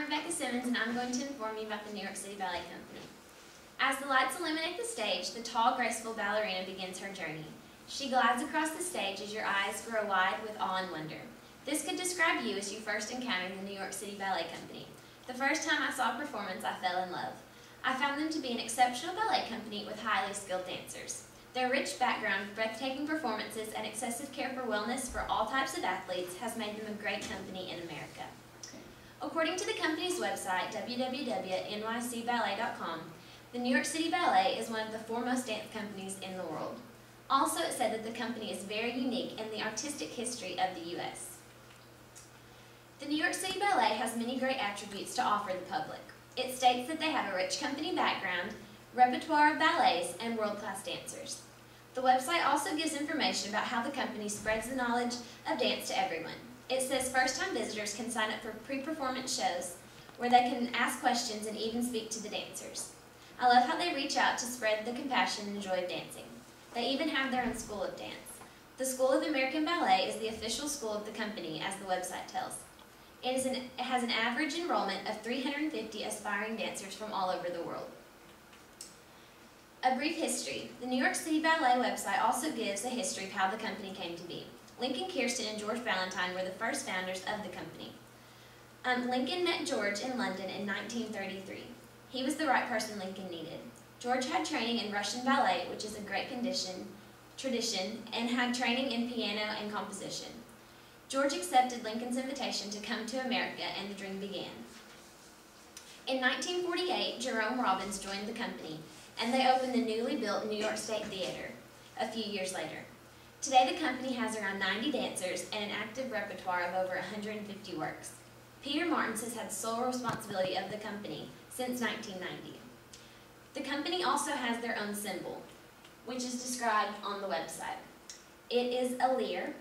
Rebecca Simmons, and I'm going to inform you about the New York City Ballet Company. As the lights illuminate the stage, the tall, graceful ballerina begins her journey. She glides across the stage as your eyes grow wide with awe and wonder. This could describe you as you first encountered the New York City Ballet Company. The first time I saw a performance, I fell in love. I found them to be an exceptional ballet company with highly skilled dancers. Their rich background, breathtaking performances, and excessive care for wellness for all types of athletes has made them a great company in America. According to the company's website, www.nycballet.com, the New York City Ballet is one of the foremost dance companies in the world. Also, it said that the company is very unique in the artistic history of the U.S. The New York City Ballet has many great attributes to offer the public. It states that they have a rich company background, repertoire of ballets, and world-class dancers. The website also gives information about how the company spreads the knowledge of dance to everyone. It says first-time visitors can sign up for pre-performance shows where they can ask questions and even speak to the dancers. I love how they reach out to spread the compassion and joy of dancing. They even have their own school of dance. The School of American Ballet is the official school of the company, as the website tells. It has an average enrollment of 350 aspiring dancers from all over the world. A brief history. The New York City Ballet website also gives a history of how the company came to be. Lincoln Kirsten and George Valentine were the first founders of the company. Lincoln met George in London in 1933. He was the right person Lincoln needed. George had training in Russian ballet, which is a great tradition, and had training in piano and composition. George accepted Lincoln's invitation to come to America, and the dream began. In 1948, Jerome Robbins joined the company, and they opened the newly built New York State Theater a few years later. Today, the company has around 90 dancers and an active repertoire of over 150 works. Peter Martins has had sole responsibility of the company since 1990. The company also has their own symbol, which is described on the website. It is a lyre,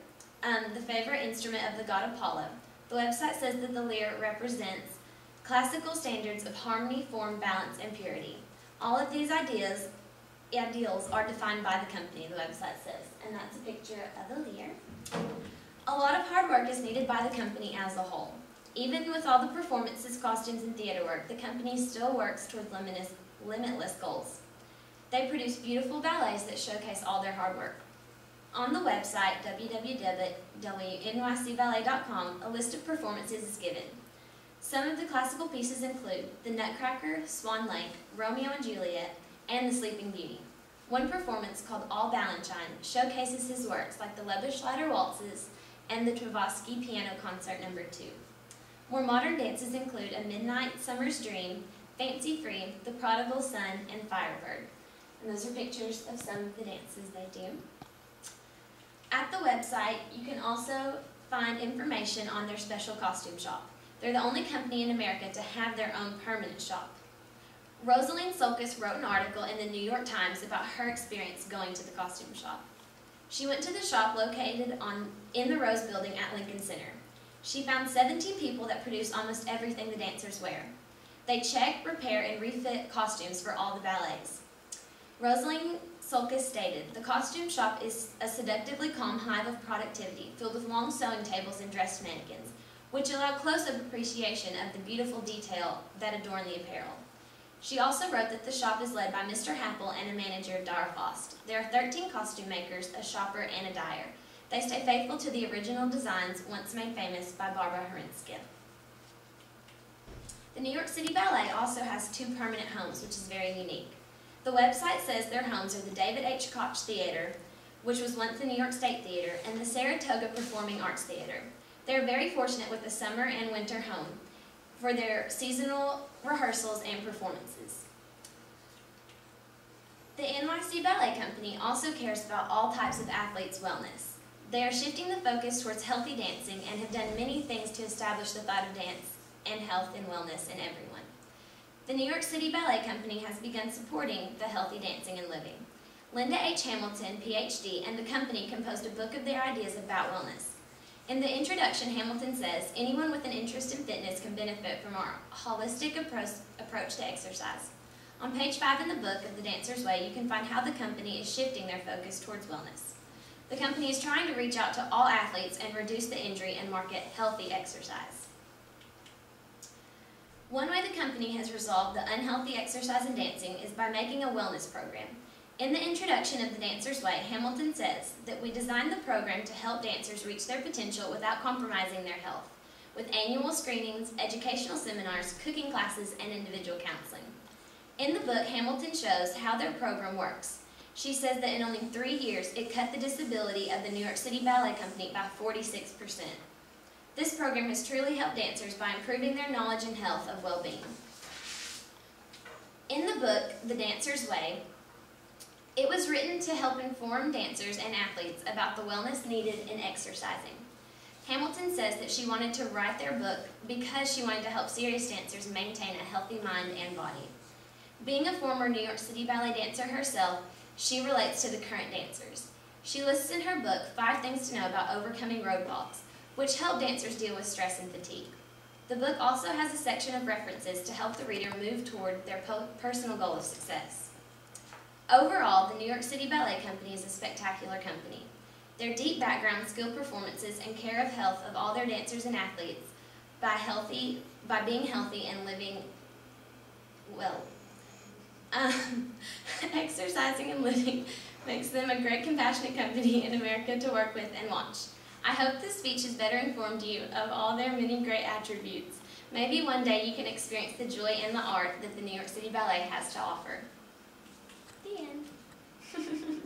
the favorite instrument of the god Apollo. The website says that the lyre represents classical standards of harmony, form, balance, and purity. All of these ideals are defined by the company, the website says, and that's a picture of a lyre. A lot of hard work is needed by the company as a whole. Even with all the performances, costumes, and theater work, the company still works towards limitless goals. They produce beautiful ballets that showcase all their hard work. On the website, www.nycballet.com, a list of performances is given. Some of the classical pieces include The Nutcracker, Swan Lake, Romeo and Juliet, and The Sleeping Beauty. One performance called All Balanchine showcases his works like the Lebbeschleider Waltzes and the Tchaikovsky Piano Concert No. 2. More modern dances include A Midnight Summer's Dream, Fancy Free, The Prodigal Son, and Firebird. And those are pictures of some of the dances they do. At the website, you can also find information on their special costume shop. They're the only company in America to have their own permanent shop. Rosaline Sulkus wrote an article in the New York Times about her experience going to the costume shop. She went to the shop located in the Rose Building at Lincoln Center. She found 17 people that produce almost everything the dancers wear. They check, repair, and refit costumes for all the ballets. Rosaline Sulkus stated, "The costume shop is a seductively calm hive of productivity, filled with long sewing tables and dressed mannequins, which allow close-up appreciation of the beautiful detail that adorn the apparel." She also wrote that the shop is led by Mr. Happel and a manager, Dara Faust. There are 13 costume makers, a shopper, and a dyer. They stay faithful to the original designs once made famous by Barbara Herinsky. The New York City Ballet also has 2 permanent homes, which is very unique. The website says their homes are the David H. Koch Theater, which was once the New York State Theater, and the Saratoga Performing Arts Theater. They are very fortunate with the summer and winter home for their seasonal rehearsals and performances. The NYC Ballet Company also cares about all types of athletes' wellness. They are shifting the focus towards healthy dancing and have done many things to establish the thought of dance and health and wellness in everyone. The New York City Ballet Company has begun supporting the healthy dancing and living. Linda H. Hamilton, PhD, and the company composed a book of their ideas about wellness. In the introduction, Hamilton says, "Anyone with an interest in fitness can benefit from our holistic approach to exercise." On page 5 in the book of The Dancer's Way, you can find how the company is shifting their focus towards wellness. The company is trying to reach out to all athletes and reduce the injury and market healthy exercise. One way the company has resolved the unhealthy exercise and dancing is by making a wellness program. In the introduction of The Dancer's Way, Hamilton says that we designed the program to help dancers reach their potential without compromising their health, with annual screenings, educational seminars, cooking classes, and individual counseling. In the book, Hamilton shows how their program works. She says that in only 3 years, it cut the disability of the New York City Ballet Company by 46%. This program has truly helped dancers by improving their knowledge and health of well-being. In the book, The Dancer's Way, it was written to help inform dancers and athletes about the wellness needed in exercising. Hamilton says that she wanted to write their book because she wanted to help serious dancers maintain a healthy mind and body. Being a former New York City Ballet dancer herself, she relates to the current dancers. She lists in her book 5 things to know about overcoming roadblocks, which help dancers deal with stress and fatigue. The book also has a section of references to help the reader move toward their personal goal of success. Overall, the New York City Ballet Company is a spectacular company. Their deep background, skilled performances, and care of health of all their dancers and athletes by being healthy and living well. Exercising and living makes them a great, compassionate company in America to work with and watch. I hope this speech has better informed you of all their many great attributes. Maybe one day you can experience the joy and the art that the New York City Ballet has to offer. The end.